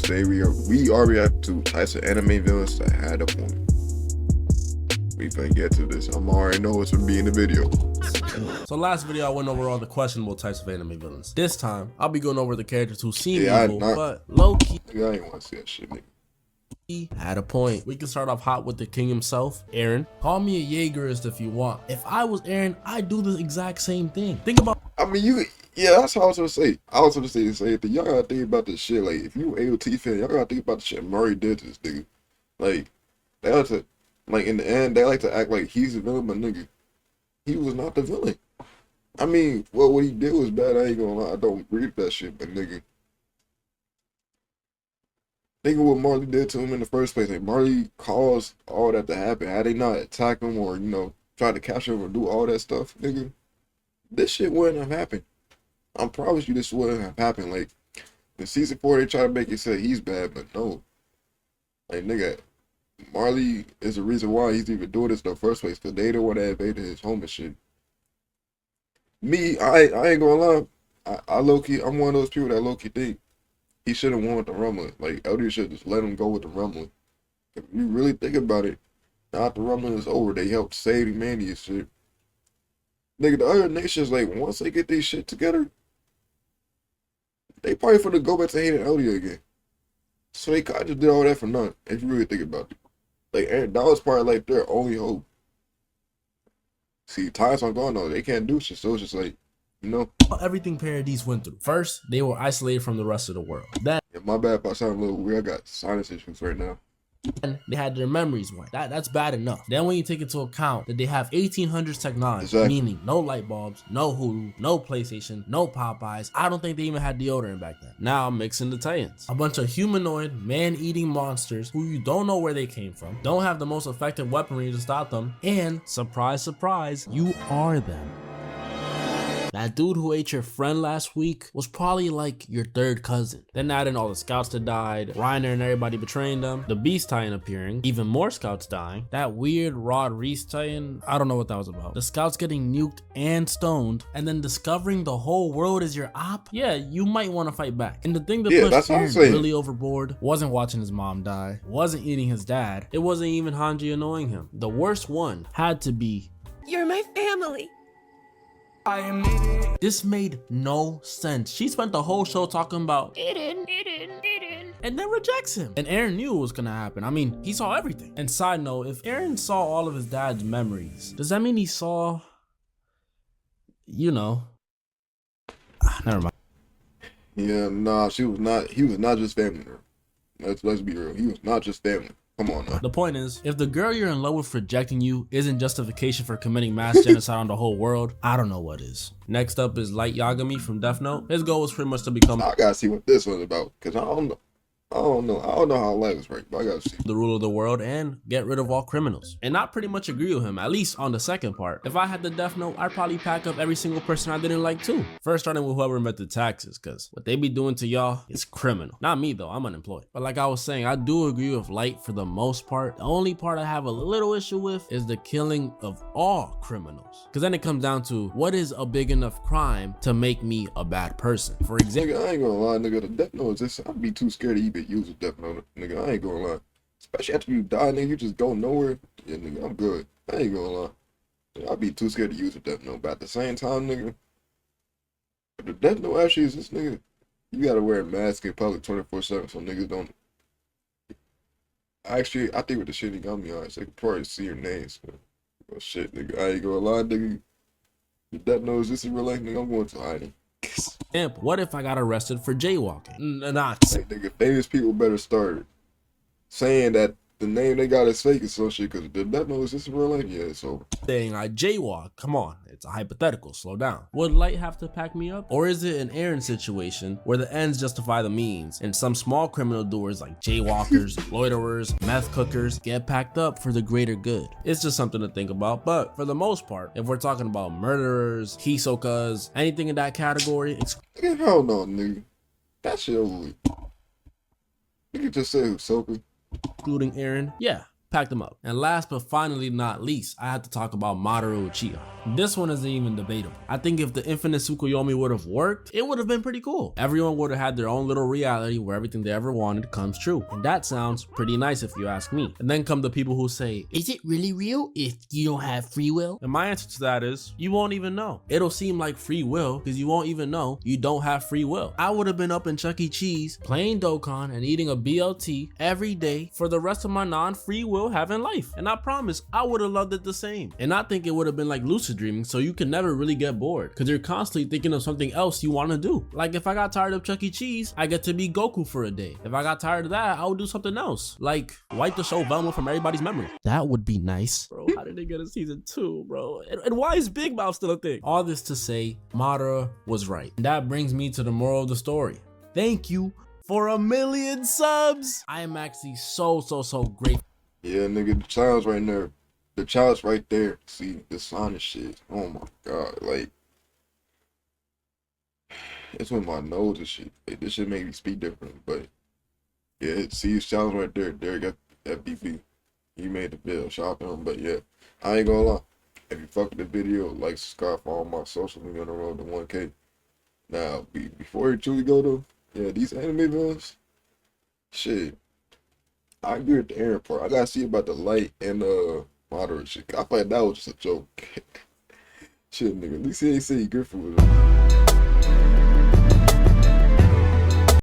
say we already have two types of anime villains that had a point. We can get to this. I'm already know what's gonna be in the video. So last video I went over all the questionable types of anime villains. This time I'll be going over the characters who seem evil, but low-key I ain't want to see that shit, nigga. He had a point. We can start off hot with the king himself, Eren. Call me a Yeagerist if you want. If I was Eren, I'd do the exact same thing. Think about. I mean, yeah, that's what I was gonna say. I was gonna say the same thing. Y'all gotta think about this shit. Like, if you AOT fan, y'all gotta think about the shit Murray did to this nigga. Like, they like to, like in the end, they like to act like he's the villain, but nigga, he was not the villain. I mean, well, what he did was bad. I ain't gonna lie. I don't agree with that shit, but nigga. Think of what Marley did to him in the first place. Like, Marley caused all that to happen. Had they not attacked him or, try to capture him or do all that stuff, nigga, this shit wouldn't have happened. I promise you this wouldn't have happened. Like, in season 4, they try to make it say he's bad, but no. Like, nigga, Marley is the reason why he's even doing this in the first place, because they the one that invaded his home and shit. Me, I ain't gonna lie. I low-key, I'm one of those people that low-key think he should have won with the rumbling. Like, Elder should just let him go with the rumbling. If you really think about it, now the rumbling is over, they helped save humanity and shit. Nigga, the other nations, like, once they get this shit together, they probably finna go back to hating Elder again. So they kinda just did all that for nothing, if you really think about it. Like, that was probably, like, their only hope. See, times aren't going on. They can't do shit, so it's just like, everything Paradise went through. First, they were isolated from the rest of the world. Then, yeah, my bad if I sound a little weird. I got sinus issues right now. they had their memories wiped. That's bad enough. Then when you take into account that they have 1800s technology, exactly. Meaning no light bulbs, no Hulu, no PlayStation, no Popeyes. I don't think they even had deodorant back then. Now I'm mixing the Titans. A bunch of humanoid, man-eating monsters who you don't know where they came from, don't have the most effective weaponry to stop them, and surprise, surprise, you are them. That dude who ate your friend last week was probably like your third cousin. Then add in all the scouts that died, Reiner and everybody betraying them, the Beast Titan appearing, even more scouts dying, that weird Rod Reese Titan, I don't know what that was about. The scouts getting nuked and stoned, and then discovering the whole world is your op? Yeah, you might want to fight back. And the thing that pushed Eren really overboard wasn't watching his mom die, wasn't eating his dad, it wasn't even Hanji annoying him. The worst one had to be, "You're my family." This made no sense. She spent the whole show talking about Eren. and then rejects him. And Eren knew it was gonna happen. I mean, he saw everything. And side note, if Eren saw all of his dad's memories, does that mean he saw, never mind. Yeah, nah, he was not just family. Let's be real. He was not just family. Come on now. The point is, if the girl you're in love with rejecting you isn't justification for committing mass genocide on the whole world, I don't know what is. Next up is Light Yagami from Death Note. His goal was pretty much to become I gotta see what this one's about, because I don't know how life is right, but I gotta see the ruler of the world and get rid of all criminals. And I pretty much agree with him, at least on the second part. If I had the Death Note, I'd probably pack up every single person I didn't like too. First starting with whoever met the taxes, cause what they be doing to y'all is criminal. Not me though, I'm unemployed. But like I was saying, I do agree with Light for the most part. The only part I have a little issue with is the killing of all criminals. Cause then it comes down to, what is a big enough crime to make me a bad person? For example, nigga, I ain't gonna lie, nigga, the Death Note is this. I'd be too scared to even use a Death Note, nigga. I ain't gonna lie. Especially after you die, nigga, you just go nowhere. Yeah, nigga, I'm good. I ain't gonna lie. I'd be too scared to use a Death Note. But at the same time, nigga, if the Death Note actually is this, nigga, you gotta wear a mask in public 24/7 so niggas don't. Actually, I think with the shit Yagami eyes, they can probably see your names. Oh shit, nigga, I ain't gonna lie, nigga. The Death Note is this in real life, nigga, I'm going to hiding. what if I got arrested for jaywalking? Not like, nigga, famous people better start saying that the name they got is fake and some shit, because the Death Note is this in real life, yeah, it's over. Saying I jaywalk, come on, it's a hypothetical, slow down. Would Light have to pack me up? Or is it an Eren situation where the ends justify the means and some small criminal doers like jaywalkers, loiterers, meth cookers get packed up for the greater good? It's just something to think about, but for the most part, if we're talking about murderers, hisokas, anything in that category, hell no, nigga. That shit over with. Nigga just said Hisoka. Including Eren, yeah, packed them up. And last but finally not least, I have to talk about Madara Uchiha. This one isn't even debatable. I think if the infinite Tsukuyomi would have worked, it would have been pretty cool. Everyone would have had their own little reality where everything they ever wanted comes true. And that sounds pretty nice if you ask me. And then come the people who say, is it really real if you don't have free will? And my answer to that is, you won't even know. It'll seem like free will because you won't even know you don't have free will. I would have been up in Chuck E. Cheese playing Dokkan and eating a BLT every day for the rest of my non-free will having life. And I promise I would have loved it the same. And I think it would have been like lucid dreaming, so you can never really get bored because you're constantly thinking of something else you want to do. Like if I got tired of Chuck E. Cheese, I get to be Goku for a day. If I got tired of that, I would do something else, like wipe the show Velma from everybody's memory. That would be nice. Bro, how did they get a season 2, bro? And why is Big Mouth still a thing? All this to say, Madara was right. And that brings me to the moral of the story. Thank you for 1 million subs. I am actually so grateful. Yeah, nigga, the child's right there. The child's right there. See, the Sonic shit. Oh my god, like, it's with my nose and shit. Like, this shit make me speak different, but yeah, see, his child's right there. Derek got FDP. He made the bill. Shout out to him, but yeah, I ain't gonna lie. If you fuck with the video, like, subscribe for all my social media on the road to 1K. Now, before you truly go though, yeah, these anime villains, shit, I agree with the Eren part. I gotta see about the light and moderate shit. I thought that was just a joke. Shit, nigga. At least he ain't say Griffin was.